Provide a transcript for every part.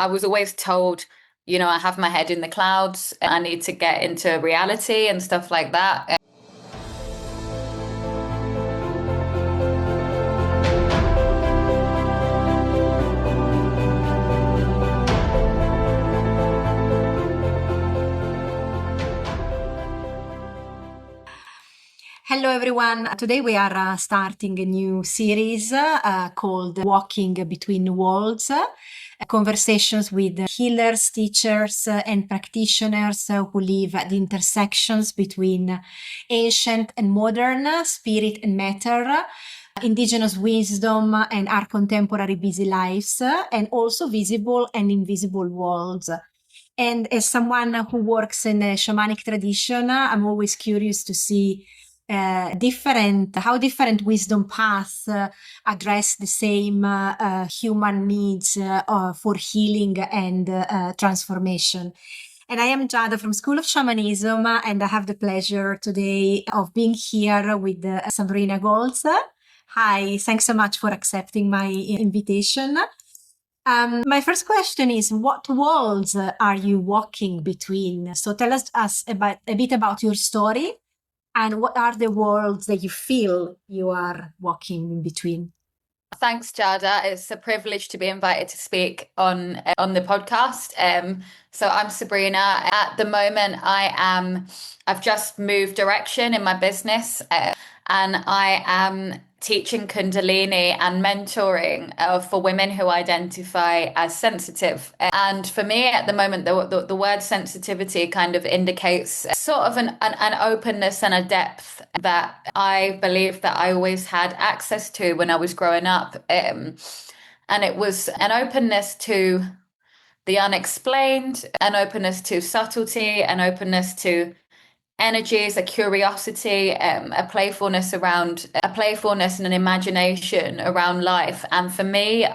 I was always told, I have my head in the clouds and I need to get into reality and stuff like that. Hello, everyone. Today we are starting a new series called Walking Between Worlds. Conversations with healers, teachers, and practitioners who live at the intersections between ancient and modern, spirit and matter, indigenous wisdom and our contemporary busy lives, and also visible and invisible worlds. And as someone who works in a shamanic tradition, I'm always curious to see how different wisdom paths address the same human needs for healing and transformation. And I am Giada from School of Shamanism, and I have the pleasure today of being here with Sabrina Golds. Hi, thanks so much for accepting my invitation. My first question is, what worlds are you walking between? So tell us a bit about your story. And what are the worlds that you feel you are walking in between? Thanks, Jada. It's a privilege to be invited to speak on the podcast. So I'm Sabrina. At the moment, I've just moved direction in my business, and I am teaching Kundalini and mentoring for women who identify as sensitive. And for me, at the moment, the word sensitivity kind of indicates sort of an openness and a depth that I believe that I always had access to when I was growing up. And it was an openness to the unexplained, an openness to subtlety, an openness to energies, a curiosity, a playfulness and an imagination around life. And for me,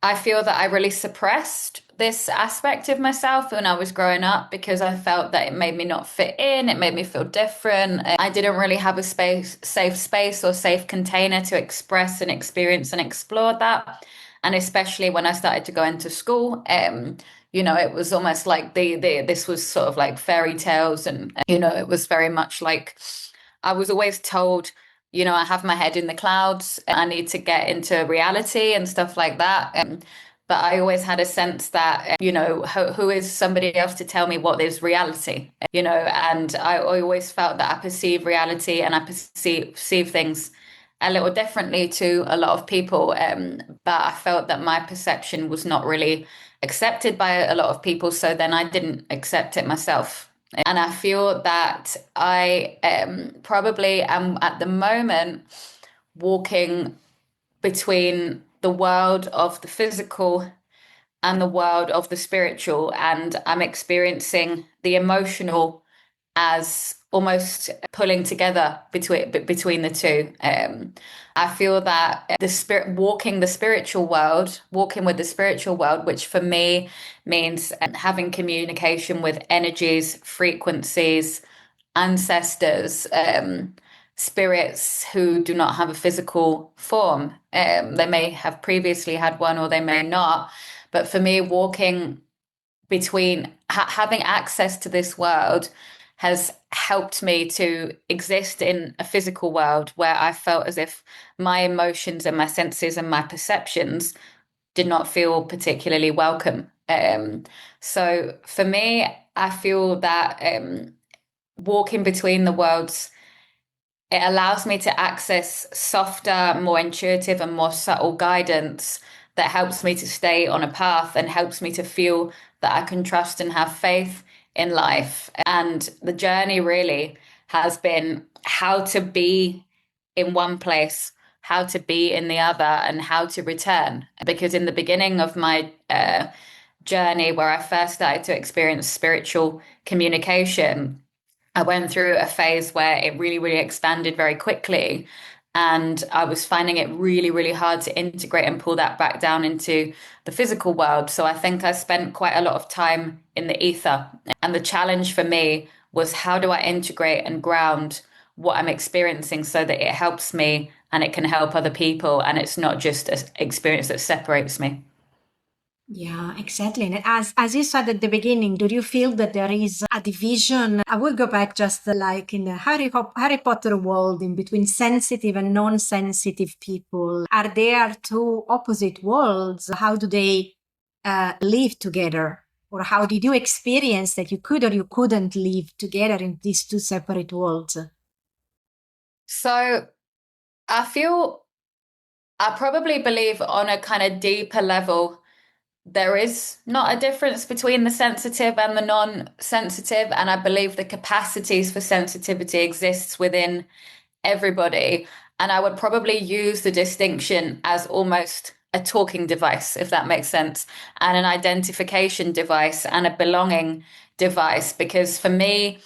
I feel that I really suppressed this aspect of myself when I was growing up because I felt that it made me not fit in. It made me feel different. I didn't really have a safe space or safe container to express and experience and explore that. And especially when I started to go into school, it was almost like this was sort of like fairy tales, and it was very much like I was always told, I have my head in the clouds, and I need to get into reality and stuff like that. But I always had a sense that, who is somebody else to tell me what is reality, and I always felt that I perceive reality and I perceive things a little differently to a lot of people. But I felt that my perception was not really accepted by a lot of people. So then I didn't accept it myself. And I feel that I probably am at the moment walking between the world of the physical and the world of the spiritual. And I'm experiencing the emotional as almost pulling together between the two. I feel that walking with the spiritual world, which for me means having communication with energies, frequencies, ancestors, spirits who do not have a physical form. They may have previously had one or they may not. But for me, walking between having access to this world has helped me to exist in a physical world where I felt as if my emotions and my senses and my perceptions did not feel particularly welcome. So for me, I feel that walking between the worlds, it allows me to access softer, more intuitive and more subtle guidance that helps me to stay on a path and helps me to feel that I can trust and have faith in life. And the journey really has been how to be in one place, how to be in the other, and how to return. Because in the beginning of my journey, where I first started to experience spiritual communication, I went through a phase where it really, really expanded very quickly. And I was finding it really, really hard to integrate and pull that back down into the physical world. So I think I spent quite a lot of time in the ether. And the challenge for me was, how do I integrate and ground what I'm experiencing so that it helps me and it can help other people, and it's not just an experience that separates me. Yeah, exactly. And as you said at the beginning, do you feel that there is a division? I will go back just like in the Harry Potter world in between sensitive and non-sensitive people. Are there two opposite worlds? How do they live together? Or how did you experience that you could or you couldn't live together in these two separate worlds? So I feel I probably believe on a kind of deeper level, there is not a difference between the sensitive and the non-sensitive. And I believe the capacities for sensitivity exists within everybody. And I would probably use the distinction as almost a talking device, if that makes sense, and an identification device and a belonging device. Because for me,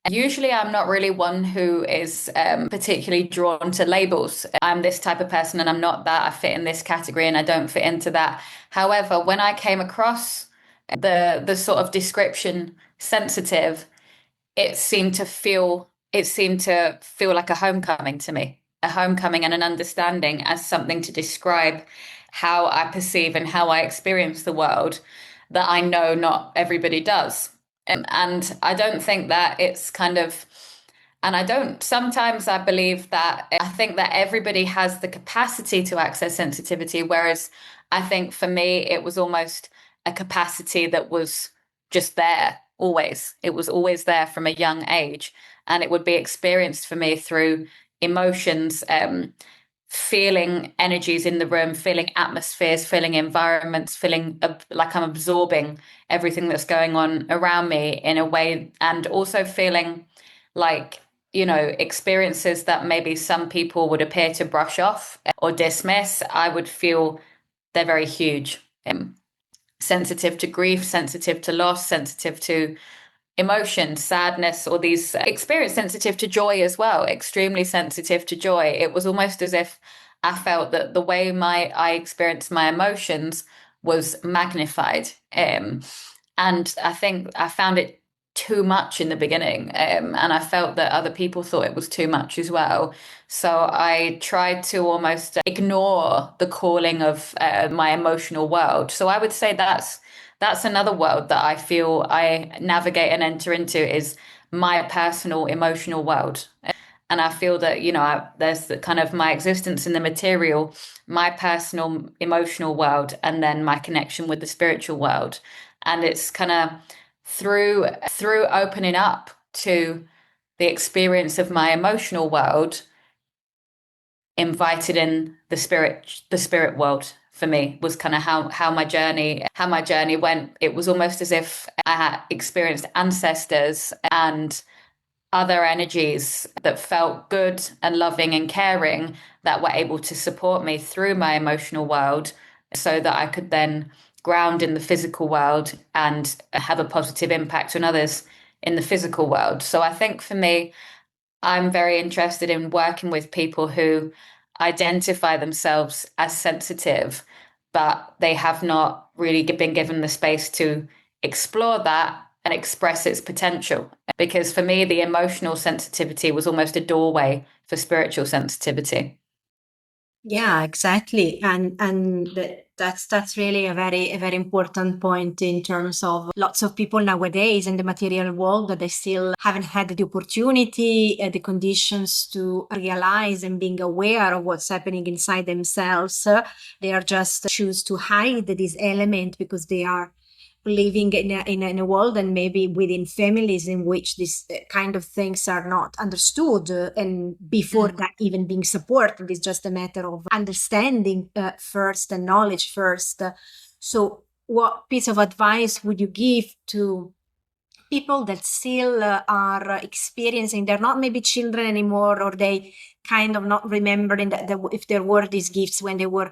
usually, I'm not really one who is particularly drawn to labels. I'm this type of person and I'm not that. I fit in this category and I don't fit into that. However, when I came across the sort of description sensitive, it seemed to feel like a homecoming to me, a homecoming and an understanding as something to describe how I perceive and how I experience the world that I know not everybody does. And I don't think that it's kind of, and I don't, sometimes I believe that I think that everybody has the capacity to access sensitivity, whereas I think for me, it was almost a capacity that was just there always. It was always there from a young age. And it would be experienced for me through emotions, feeling energies in the room, feeling atmospheres, feeling environments, feeling like I'm absorbing everything that's going on around me in a way, and also feeling like, experiences that maybe some people would appear to brush off or dismiss, I would feel they're very huge. Sensitive to grief, sensitive to loss, sensitive to emotion, sadness, or these experience sensitive to joy as well, extremely sensitive to joy. It was almost as if I felt that the way I experienced my emotions was magnified. And I think I found it too much in the beginning. And I felt that other people thought it was too much as well. So I tried to almost ignore the calling of my emotional world. So I would say that's another world that I feel I navigate and enter into is my personal emotional world. And I feel that, there's the kind of my existence in the material, my personal emotional world, and then my connection with the spiritual world. And it's kind of through opening up to the experience of my emotional world, invited in the spirit world for me was kind of how my journey went. It was almost as if I had experienced ancestors and other energies that felt good and loving and caring that were able to support me through my emotional world so that I could then ground in the physical world and have a positive impact on others in the physical world. So I think for me, I'm very interested in working with people who identify themselves as sensitive, but they have not really been given the space to explore that and express its potential. Because for me, the emotional sensitivity was almost a doorway for spiritual sensitivity. Yeah, exactly. And that's really a very important point in terms of lots of people nowadays in the material world that they still haven't had the opportunity, the conditions to realize and being aware of what's happening inside themselves. They are just choose to hide this element because they are living in a world and maybe within families in which these kind of things are not understood, and before that even being supported, it's just a matter of understanding first and knowledge first. So what piece of advice would you give to people that still are experiencing, they're not maybe children anymore, or they kind of not remembering that if there were these gifts when they were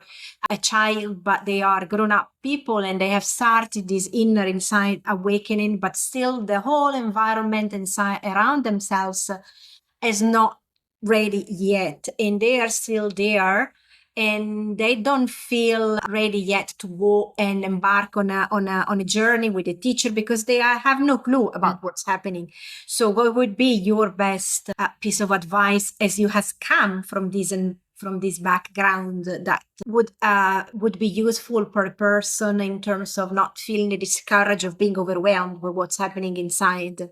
a child, but they are grown up people and they have started this inner inside awakening, but still the whole environment inside around themselves is not ready yet, and they are still there and they don't feel ready yet to go and embark on a journey with a teacher because they have no clue about what's happening. So what would be your best piece of advice as you has come from this from this background that would be useful for a person in terms of not feeling the discourage of being overwhelmed with what's happening inside?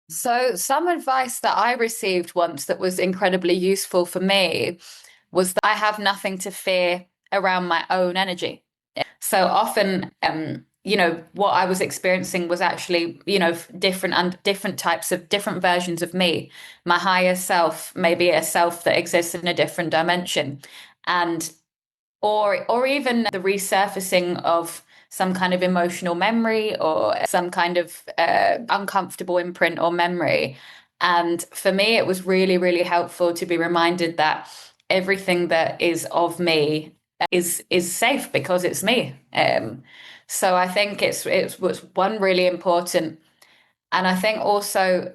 So, some advice that I received once that was incredibly useful for me was that I have nothing to fear around my own energy. So often, what I was experiencing was actually, different and different types of different versions of me. My higher self, maybe a self that exists in a different dimension, and or even the resurfacing of some kind of emotional memory or some kind of uncomfortable imprint or memory. And for me, it was really, really helpful to be reminded that everything that is of me is safe because it's me. So I think it was one really important, and I think also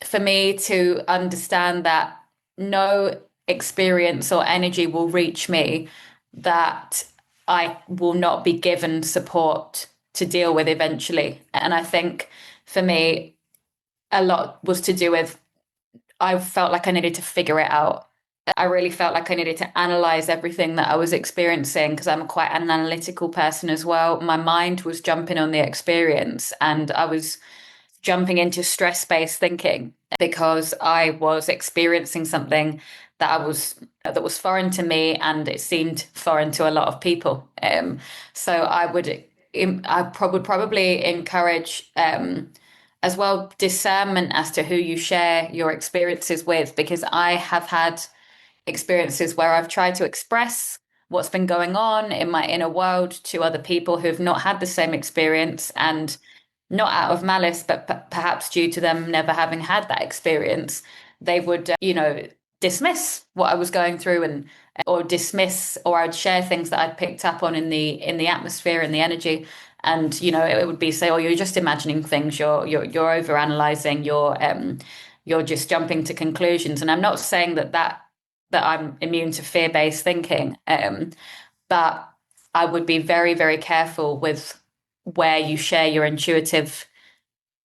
for me to understand that no experience or energy will reach me that I will not be given support to deal with eventually. And I think for me, a lot was to do with I felt like I needed to figure it out. I really felt like I needed to analyze everything that I was experiencing because I'm quite an analytical person as well. My mind was jumping on the experience and I was jumping into stress-based thinking because I was experiencing something that was foreign to me and it seemed foreign to a lot of people. So would probably encourage as well discernment as to who you share your experiences with, because I have had experiences where I've tried to express what's been going on in my inner world to other people who've not had the same experience, and not out of malice, but perhaps due to them never having had that experience, they would, dismiss what I was going through and or dismiss, or I'd share things that I'd picked up on in the atmosphere and the energy, and it would be say, oh, you're just imagining things, you're over analyzing, you're just jumping to conclusions. And I'm not saying that I'm immune to fear-based thinking, but I would be very, very careful with where you share your intuitive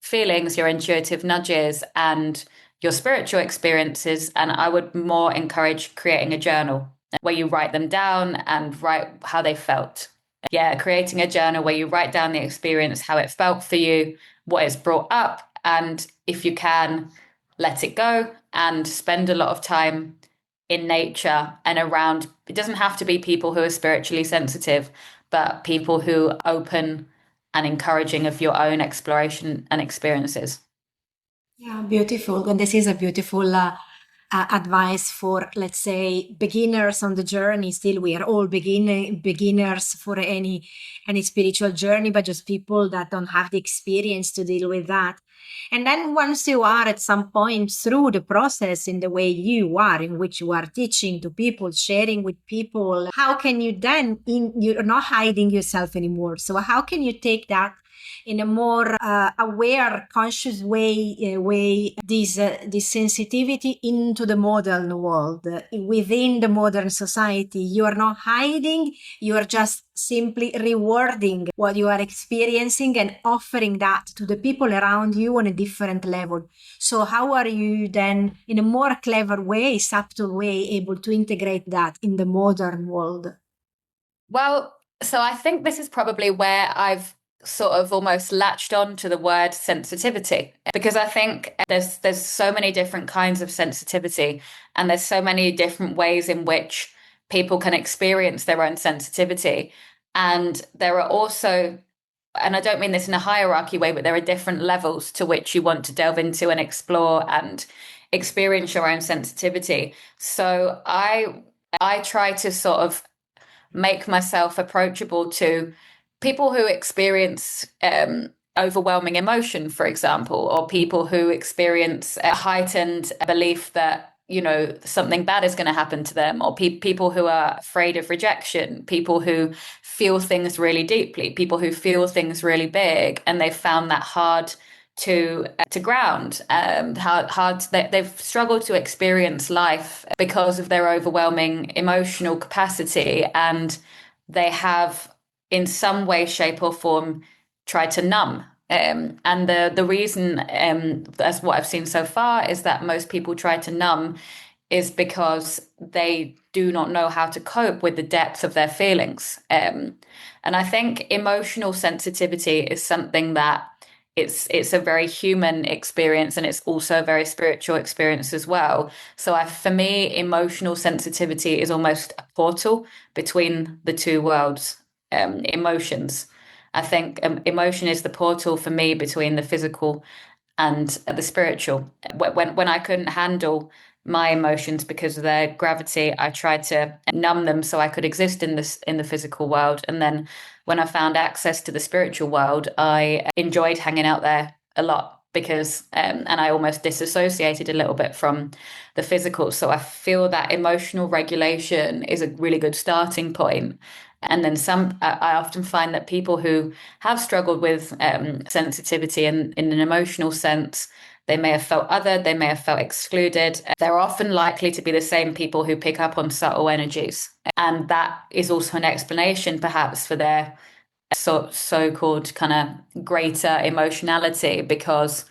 feelings, your intuitive nudges, and your spiritual experiences. And I would more encourage creating a journal where you write them down and write how they felt. Yeah, creating a journal where you write down the experience, how it felt for you, what it's brought up, and if you can, let it go and spend a lot of time in nature and around. It doesn't have to be people who are spiritually sensitive, but people who are open and encouraging of your own exploration and experiences. Yeah, beautiful. And this is a beautiful advice for, let's say, beginners on the journey. Still, we are all beginners for any spiritual journey, but just people that don't have the experience to deal with that. And then once you are at some point through the process in the way you are, in which you are teaching to people, sharing with people, how can you then, you're not hiding yourself anymore. So how can you take that in a more aware, conscious way this sensitivity into the modern world, within the modern society? You are not hiding, you are just simply rewarding what you are experiencing and offering that to the people around you on a different level. So how are you then, in a more clever way, subtle way, able to integrate that in the modern world? Well, so I think this is probably where I've sort of almost latched on to the word sensitivity, because I think there's so many different kinds of sensitivity, and there's so many different ways in which people can experience their own sensitivity. And there are also, and I don't mean this in a hierarchy way, but there are different levels to which you want to delve into and explore and experience your own sensitivity. So I try to sort of make myself approachable to people who experience overwhelming emotion, for example, or people who experience a heightened belief that something bad is going to happen to them, or people who are afraid of rejection, people who feel things really deeply, people who feel things really big, and they've found that hard to ground. Hard they've struggled to experience life because of their overwhelming emotional capacity, and they have, in some way, shape, or form, tried to numb. And the reason, that's what I've seen so far, is that most people try to numb is because they do not know how to cope with the depth of their feelings. And I think emotional sensitivity is something that it's a very human experience, and it's also a very spiritual experience as well. So for me, emotional sensitivity is almost a portal between the two worlds. Emotions. I think emotion is the portal for me between the physical and the spiritual. When I couldn't handle my emotions because of their gravity, I tried to numb them so I could exist in the physical world. And then when I found access to the spiritual world, I enjoyed hanging out there a lot because and I almost disassociated a little bit from the physical. So I feel that emotional regulation is a really good starting point. And then I often find that people who have struggled with sensitivity and in an emotional sense, they may have felt othered, they may have felt excluded. They're often likely to be the same people who pick up on subtle energies. And that is also an explanation, perhaps, for their so-called kind of greater emotionality, because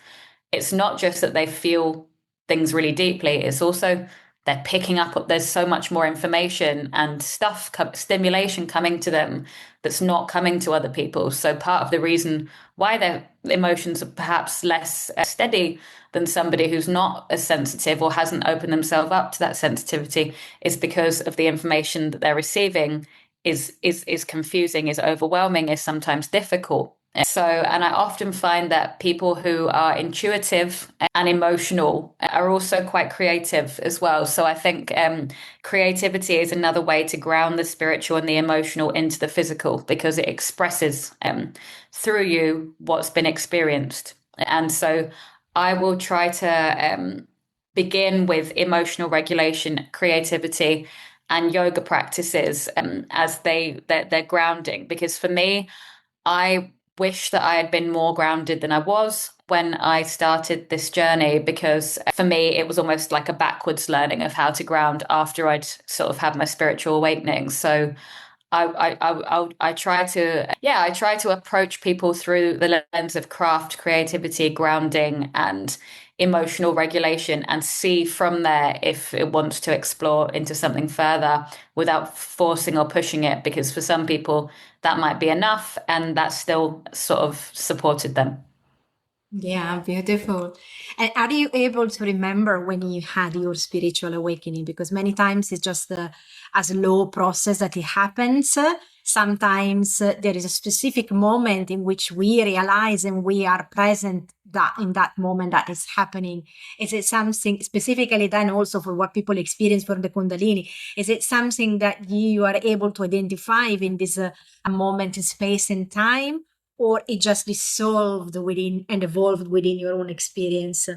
it's not just that they feel things really deeply, it's also they're picking up, there's so much more information and stimulation coming to them that's not coming to other people. So part of the reason why their emotions are perhaps less steady than somebody who's not as sensitive or hasn't opened themselves up to that sensitivity is because of the information that they're receiving is confusing, is overwhelming, is sometimes difficult. So, and I often find that people who are intuitive and emotional are also quite creative as well. So I think creativity is another way to ground the spiritual and the emotional into the physical, because it expresses through you what's been experienced. And so I will try to begin with emotional regulation, creativity, and yoga practices as they're grounding. Because for me, I wish that I had been more grounded than I was when I started this journey, because for me, it was almost like a backwards learning of how to ground after I'd sort of had my spiritual awakening. So I try to, yeah, I try to approach people through the lens of craft, creativity, grounding, and emotional regulation, and see from there if it wants to explore into something further without forcing or pushing it, because for some people that might be enough and that still sort of supported them. Yeah, beautiful. And are you able to remember when you had your spiritual awakening? Because many times it's just a slow process that it happens. Sometimes there is a specific moment in which we realize and we are present that in that moment that is happening. Is it something specifically then also for what people experience from the Kundalini? Is it something that you are able to identify in this a moment in space and time? Or it just dissolved within and evolved within your own experience?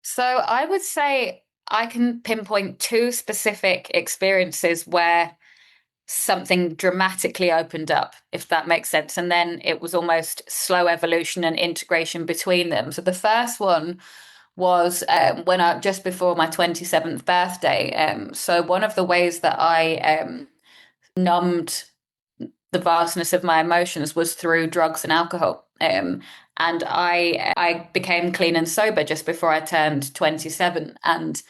So I would say I can pinpoint two specific experiences where something dramatically opened up, if that makes sense. And then it was almost slow evolution and integration between them. So the first one was when I just before my 27th birthday. So one of the ways that I numbed the vastness of my emotions was through drugs and alcohol. And I became clean and sober just before I turned 27. And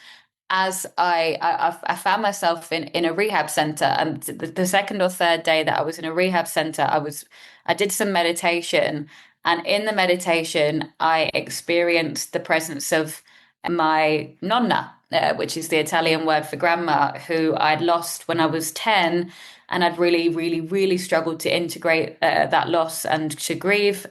as I found myself in a rehab center, and the second or third day that I was in a rehab center, I did some meditation, and in the meditation I experienced the presence of my nonna, which is the Italian word for grandma, who I'd lost when I was 10, and I'd really, really, really struggled to integrate that loss and to grieve.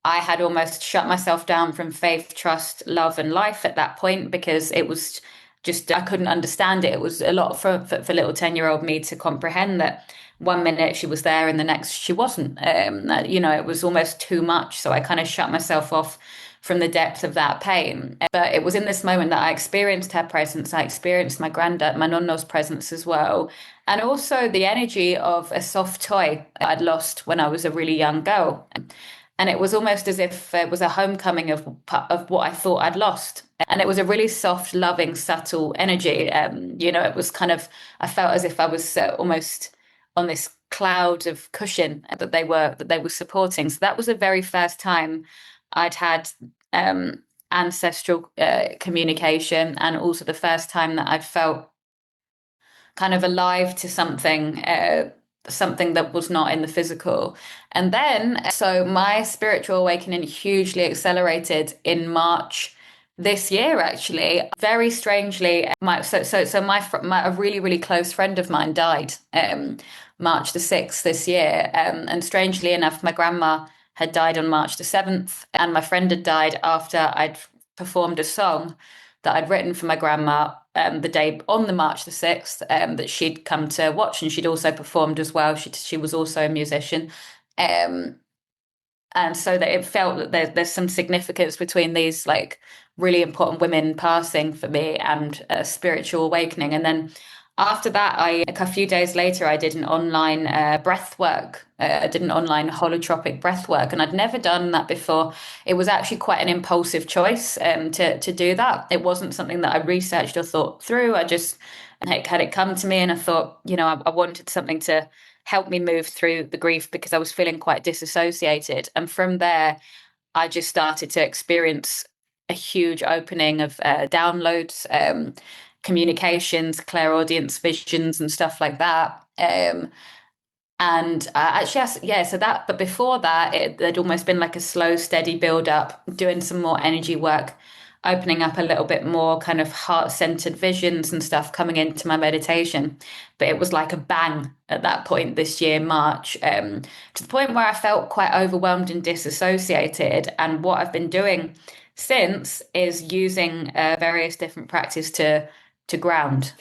I had almost shut myself down from faith, trust, love, and life at that point, because it was just, I couldn't understand it. It was a lot for little 10-year-old me to comprehend that one minute she was there and the next she wasn't. It was almost too much. So I kind of shut myself off from the depth of that pain. But it was in this moment that I experienced her presence. I experienced my granddad, my nonno's presence as well. And also the energy of a soft toy I'd lost when I was a really young girl. And it was almost as if it was a homecoming of what I thought I'd lost. And it was a really soft, loving, subtle energy. It was kind of, I felt as if I was almost on this cloud of cushion that they were supporting. So that was the very first time I'd had ancestral communication, and also the first time that I'd felt kind of alive to something, something that was not in the physical. And then, so my spiritual awakening hugely accelerated in March this year, actually. Very strangely, my a really, really close friend of mine died March the 6th this year. And strangely enough, my grandma had died on March the 7th, and my friend had died after I'd performed a song that I'd written for my grandma the day on the March the 6th, that she'd come to watch, and she'd also performed as well. She was also a musician. Um, and so that it felt that there's some significance between these like really important women passing for me and a spiritual awakening. And then after that, a few days later, I did an online breath work. I did an online holotropic breath work, and I'd never done that before. It was actually quite an impulsive choice to do that. It wasn't something that I researched or thought through. I just had it come to me, and I thought, I wanted something to help me move through the grief because I was feeling quite disassociated. And from there, I just started to experience a huge opening of downloads, communications, clairaudience, visions, and stuff like that. And actually, yeah, so that, but before that, there'd almost been like a slow, steady build up, doing some more energy work, opening up a little bit more kind of heart centered visions and stuff coming into my meditation. But it was like a bang at that point this year, March, to the point where I felt quite overwhelmed and disassociated. And what I've been doing since is using various different practices to ground,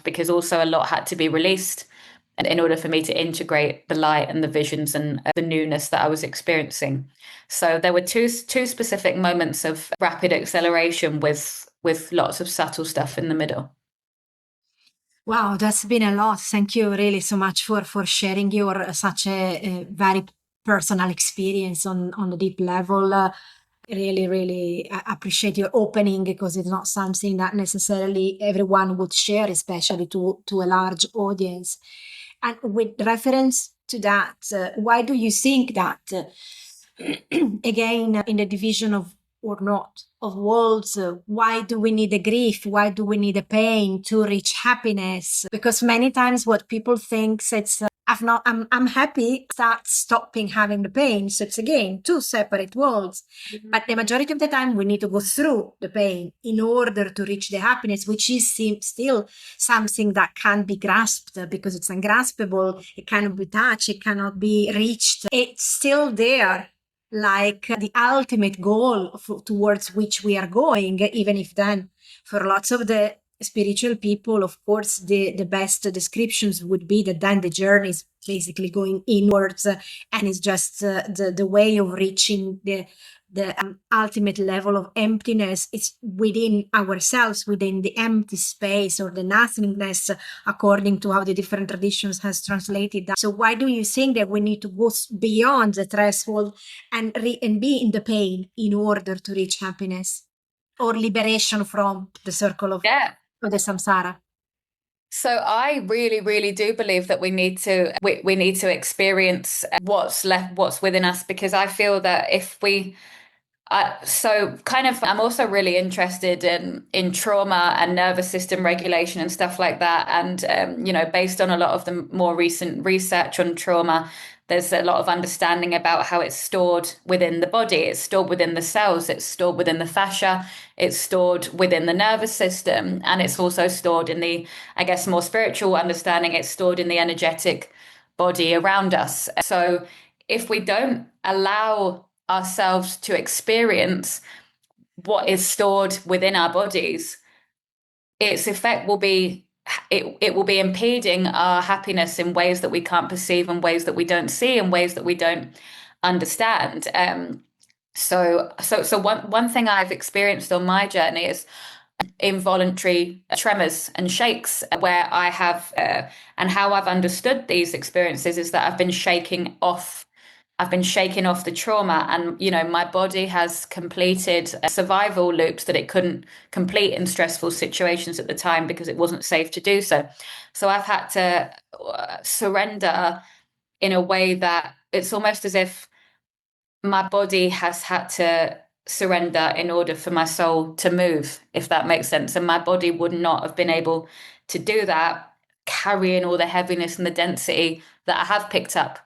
because also a lot had to be released and in order for me to integrate the light and the visions and the newness that I was experiencing. So there were two specific moments of rapid acceleration with lots of subtle stuff in the middle. Wow, that's been a lot. Thank you really so much for sharing your such a very personal experience on a deep level. Really, really appreciate your opening, because it's not something that necessarily everyone would share, especially to a large audience. And with reference to that, why do you think that, again, in the division of or not of worlds, why do we need a grief? Why do we need a pain to reach happiness? Because many times what people think it's I'm happy, start stopping having the pain. So it's again two separate worlds. Mm-hmm. But the majority of the time we need to go through the pain in order to reach the happiness, which is still something that can't be grasped because it's ungraspable. It cannot be touched. It cannot be reached. It's still there, like the ultimate goal towards which we are going, even if then for lots of the spiritual people, of course, the best descriptions would be that then the journey is basically going inwards, and it's just the way of reaching the ultimate level of emptiness. It's within ourselves, within the empty space or the nothingness, according to how the different traditions has translated that. So why do you think that we need to go beyond the threshold and be in the pain in order to reach happiness or liberation from the circle of the samsara? So I really, really do believe that we need to experience what's within us, because I feel that if we I'm also really interested in trauma and nervous system regulation and stuff like that. And, based on a lot of the more recent research on trauma, there's a lot of understanding about how it's stored within the body. It's stored within the cells. It's stored within the fascia. It's stored within the nervous system. And it's also stored in the, I guess, more spiritual understanding. It's stored in the energetic body around us. So if we don't allow ourselves to experience what is stored within our bodies, its effect will be it will be impeding our happiness in ways that we can't perceive, in ways that we don't see, in ways that we don't understand. So one thing I've experienced on my journey is involuntary tremors and shakes, where I have and how I've understood these experiences is that I've been shaking off the trauma, and my body has completed survival loops that it couldn't complete in stressful situations at the time because it wasn't safe to do so. So I've had to surrender in a way that it's almost as if my body has had to surrender in order for my soul to move, if that makes sense. And my body would not have been able to do that, carrying all the heaviness and the density that I have picked up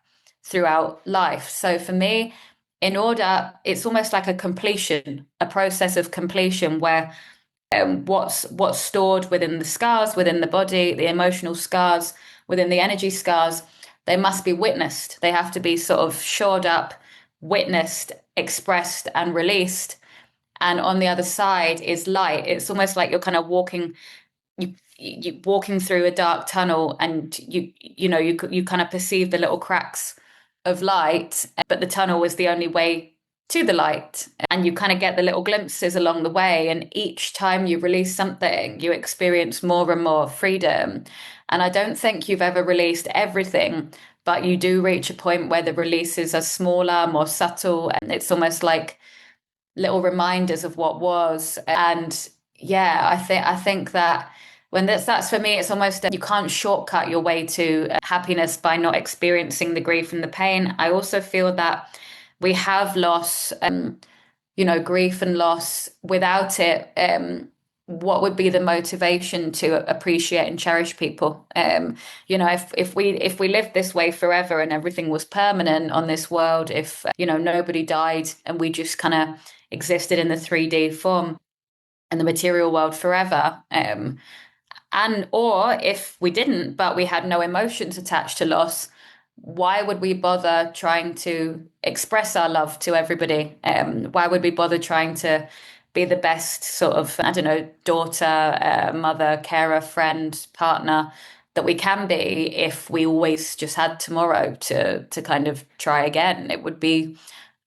throughout life. So for me, in order, it's almost like a completion, a process of completion where what's stored within the scars, within the body, the emotional scars, within the energy scars, they must be witnessed. They have to be sort of shored up, witnessed, expressed, and released. And on the other side is light. It's almost like you're kind of you walking through a dark tunnel, and you kind of perceive the little cracks of light, but the tunnel is the only way to the light, and you kind of get the little glimpses along the way, and each time you release something you experience more and more freedom. And I don't think you've ever released everything, but you do reach a point where the releases are smaller, more subtle, and it's almost like little reminders of what was. And yeah, I think that when that's for me, it's almost you can't shortcut your way to happiness by not experiencing the grief and the pain. I also feel that we have loss, grief and loss. Without it, what would be the motivation to appreciate and cherish people? If we lived this way forever and everything was permanent on this world, if nobody died and we just kind of existed in the 3D form and the material world forever, and or if we didn't, but we had no emotions attached to loss, why would we bother trying to express our love to everybody? Why would we bother trying to be the best sort of, I don't know, daughter, mother, carer, friend, partner that we can be if we always just had tomorrow to kind of try again? It would be,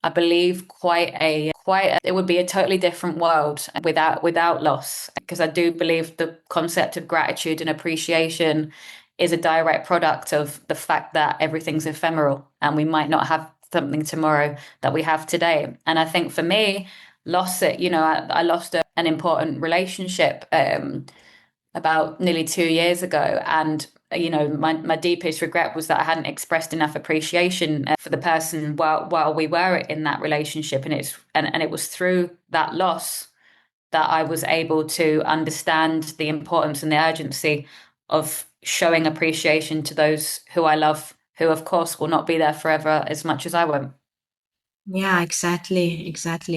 I believe, it would be a totally different world without loss, because I do believe the concept of gratitude and appreciation is a direct product of the fact that everything's ephemeral and we might not have something tomorrow that we have today. And I think for me, I lost an important relationship about nearly 2 years ago, and my deepest regret was that I hadn't expressed enough appreciation for the person while we were in that relationship. And it was through that loss that I was able to understand the importance and the urgency of showing appreciation to those who I love, who of course will not be there forever as much as I won't. Yeah, exactly.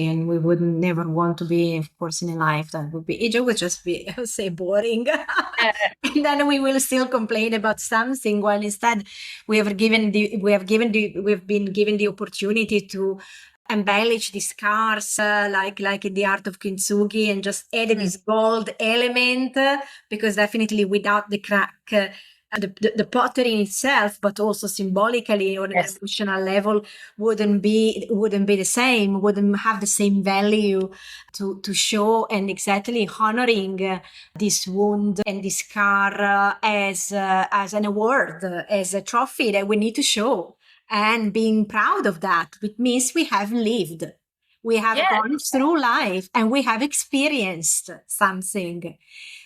And we would never want to be, of course, in a life that would be, it would just be, I would say, boring. And then we will still complain about something, while instead we've been given the opportunity to embellish these cars, like in the art of kintsugi, and just add this gold element, because definitely without the crack, the pottery in itself, but also symbolically on an emotional level, wouldn't be the same, wouldn't have the same value to show, and exactly honoring this wound and this scar as an award, as a trophy that we need to show, and being proud of that, which means we have lived. We have gone through life and we have experienced something,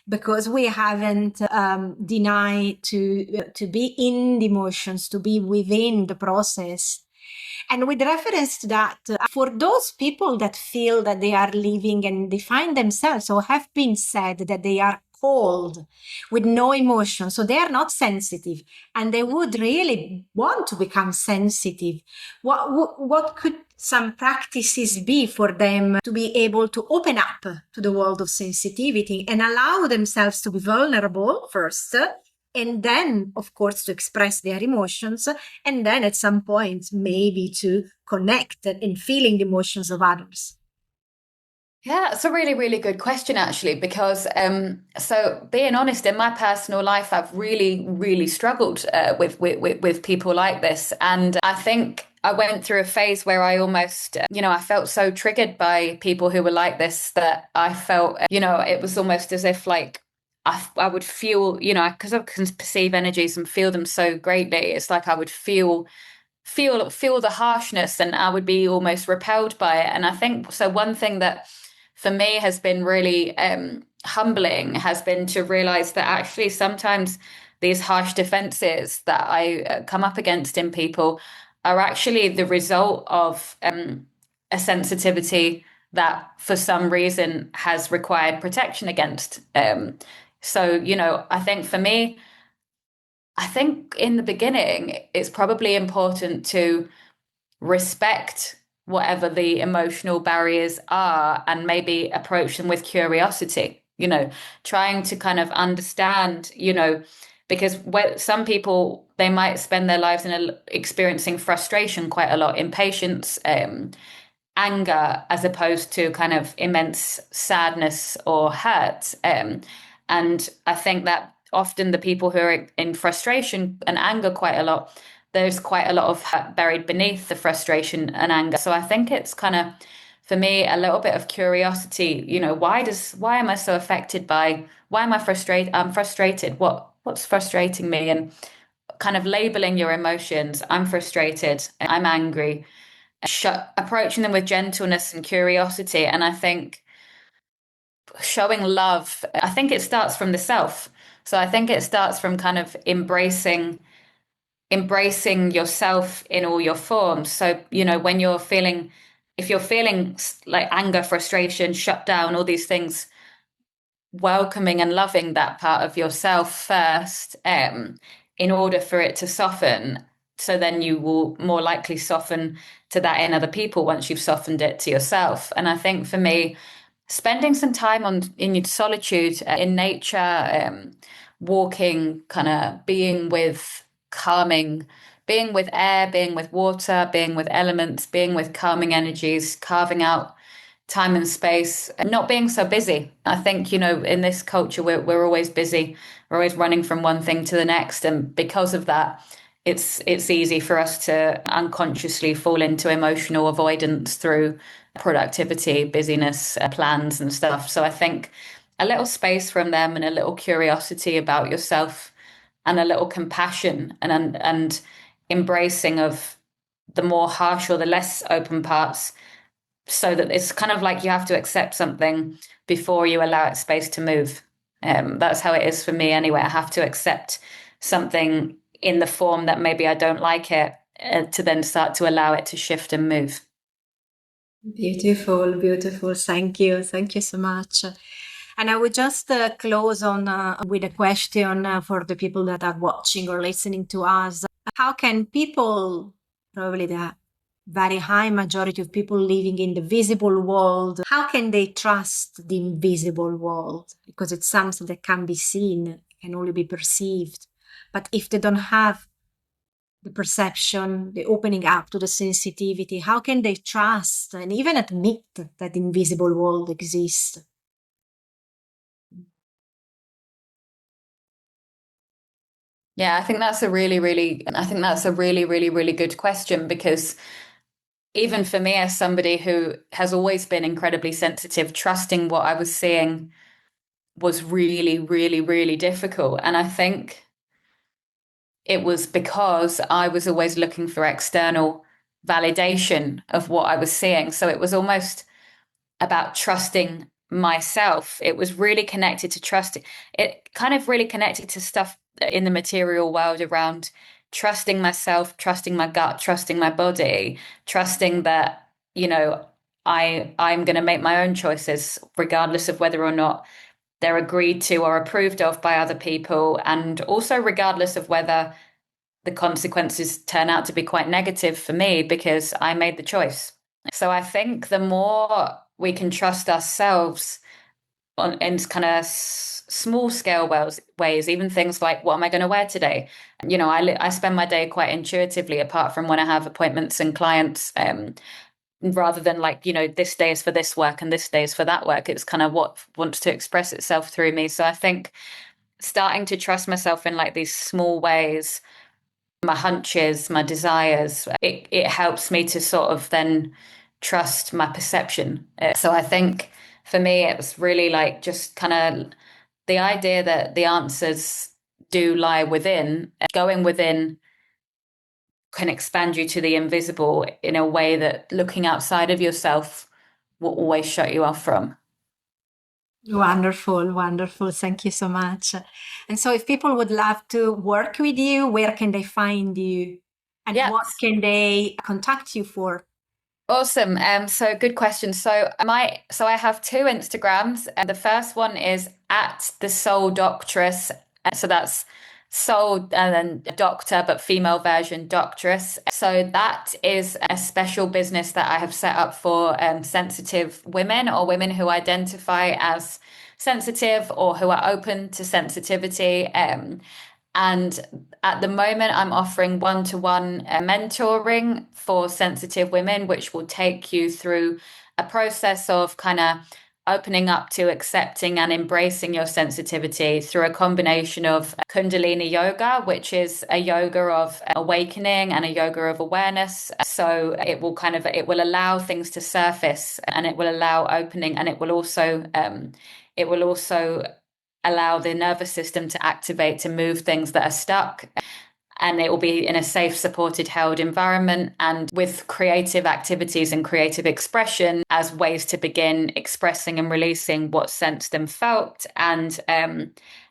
because we haven't denied to be in the emotions, to be within the process. And with reference to that, for those people that feel that they are living and define themselves, or have been said that they are cold with no emotion, so they are not sensitive, and they would really want to become sensitive, what could some practices be for them to be able to open up to the world of sensitivity and allow themselves to be vulnerable first, and then of course to express their emotions, and then at some point maybe to connect and feeling the emotions of others? Yeah, it's a really, really good question, actually, because so being honest, in my personal life, I've really, really struggled with people like this. And I think I went through a phase where I almost, I felt so triggered by people who were like this that I felt, it was almost as if like I would feel, because I can perceive energies and feel them so greatly. It's like I would feel the harshness, and I would be almost repelled by it. And I think so. One thing that for me has been really humbling has been to realize that actually sometimes these harsh defenses that I come up against in people are actually the result of a sensitivity that for some reason has required protection against. So, I think for me, I think in the beginning, it's probably important to respect whatever the emotional barriers are and maybe approach them with curiosity, trying to kind of understand, because some people, they might spend their lives experiencing frustration quite a lot, impatience, anger, as opposed to kind of immense sadness or hurt. And I think that often the people who are in frustration and anger quite a lot, there's quite a lot of hurt buried beneath the frustration and anger. So I think it's kind of, for me, a little bit of curiosity. Why am I so affected by, why am I frustrated? I'm frustrated. What's frustrating me? And kind of labeling your emotions. I'm frustrated. I'm angry. Approaching them with gentleness and curiosity. And I think showing love, I think it starts from the self. So I think it starts from kind of embracing yourself in all your forms. So, when if you're feeling like anger, frustration, shut down, all these things, welcoming and loving that part of yourself first, in order for it to soften. So then you will more likely soften to that in other people once you've softened it to yourself. And I think for me, spending some time in solitude, in nature, walking, kind of being with calming, being with air, being with water, being with elements, being with calming energies, carving out time and space, and not being so busy. I think, in this culture, we're always busy. We're always running from one thing to the next. And because of that, it's easy for us to unconsciously fall into emotional avoidance through productivity, busyness, plans and stuff. So I think a little space from them and a little curiosity about yourself and a little compassion and embracing of the more harsh or the less open parts, so that it's kind of like you have to accept something before you allow it space to move. That's how it is for me anyway. I have to accept something in the form that maybe I don't like it, to then start to allow it to shift and move. Beautiful, beautiful. Thank you. Thank you so much. And I would just close on with a question for the people that are watching or listening to us. How can people, probably the very high majority of people living in the visible world, how can they trust the invisible world? Because it's something that can be seen, can only be perceived. But if they don't have the perception, the opening up to the sensitivity, how can they trust and even admit that the invisible world exists? Yeah, I think that's a really, really, really, really good question, because even for me, as somebody who has always been incredibly sensitive, trusting what I was seeing was really, really, really difficult. And I think it was because I was always looking for external validation of what I was seeing. So it was almost about trusting myself. It was really connected to trust. It kind of really connected to stuff in the material world around trusting myself, trusting my gut, trusting my body, trusting that, I'm going to make my own choices, regardless of whether or not they're agreed to or approved of by other people. And also regardless of whether the consequences turn out to be quite negative for me, because I made the choice. So I think the more we can trust ourselves in kind of small scale ways, even things like, what am I going to wear today? I spend my day quite intuitively, apart from when I have appointments and clients, rather than like, this day is for this work and this day is for that work. It's kind of what wants to express itself through me. So I think starting to trust myself in like these small ways, my hunches, my desires, it helps me to sort of then trust my perception. So I think for me, it was really like just kind of the idea that the answers do lie within. Going within can expand you to the invisible in a way that looking outside of yourself will always shut you off from. Wonderful, wonderful. Thank you so much. And so if people would love to work with you, where can they find you? And Yeah. what can they contact you for? Awesome. So good question. So I have two Instagrams, and the first one is at the Soul Doctress. So that's soul and then doctor, but female version doctress. So that is a special business that I have set up for sensitive women or women who identify as sensitive or who are open to sensitivity. And at the moment, I'm offering one-to-one mentoring for sensitive women, which will take you through a process of kind of opening up to accepting and embracing your sensitivity through a combination of Kundalini yoga, which is a yoga of awakening and a yoga of awareness. So it will allow things to surface, and it will allow opening, and it will also allow the nervous system to activate to move things that are stuck. And it will be in a safe, supported, held environment and with creative activities and creative expression as ways to begin expressing and releasing what sensed and felt, and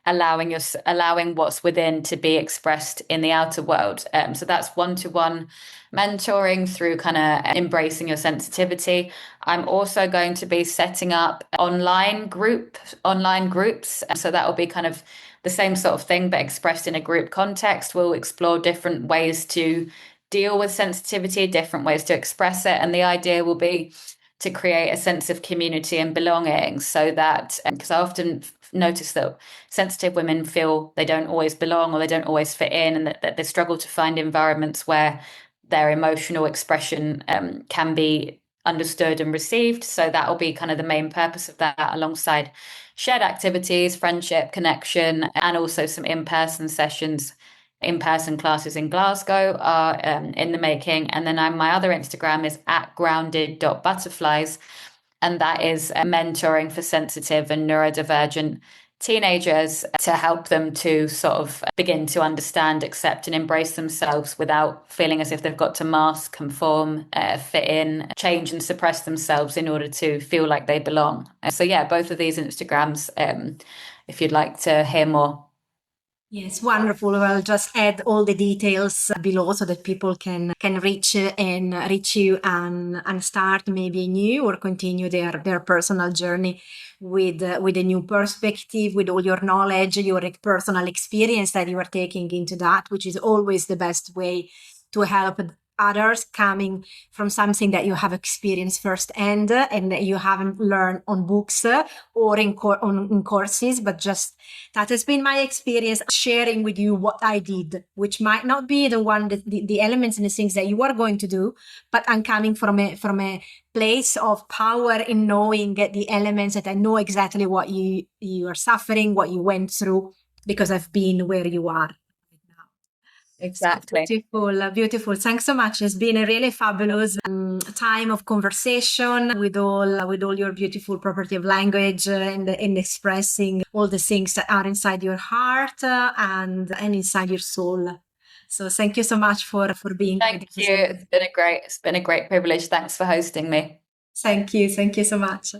allowing what's within to be expressed in the outer world. So that's one-to-one mentoring through kind of embracing your sensitivity. I'm also going to be setting up online groups. So that will be kind of the same sort of thing, but expressed in a group context. We'll explore different ways to deal with sensitivity, different ways to express it. And the idea will be to create a sense of community and belonging, so that, because I often notice that sensitive women feel they don't always belong or they don't always fit in, and that they struggle to find environments where their emotional expression can be understood and received. So that will be kind of the main purpose of that, alongside shared activities, friendship, connection, and also some in-person sessions. In-person classes in Glasgow are in the making. And then my other Instagram is at grounded.butterflies. And that is mentoring for sensitive and neurodivergent teenagers to help them to sort of begin to understand, accept, and embrace themselves without feeling as if they've got to mask, conform, fit in, change, and suppress themselves in order to feel like they belong. So, yeah, both of these Instagrams, if you'd like to hear more. Yes, wonderful. I'll just add all the details below so that people can reach you and start maybe new or continue their personal journey with a new perspective, with all your knowledge, your personal experience that you are taking into that, which is always the best way to help others, coming from something that you have experienced firsthand and that you haven't learned on books or in courses, but just that has been my experience sharing with you what I did, which might not be the elements and the things that you are going to do, but I'm coming from a place of power in knowing the elements, that I know exactly what you are suffering, what you went through, because I've been where you are. Exactly. Beautiful, beautiful. Thanks so much. It's been a really fabulous time of conversation with all your beautiful property of language and expressing all the things that are inside your heart and inside your soul. So thank you so much for being Thank with you. us. It's been a great privilege. Thanks for hosting me. Thank you so much.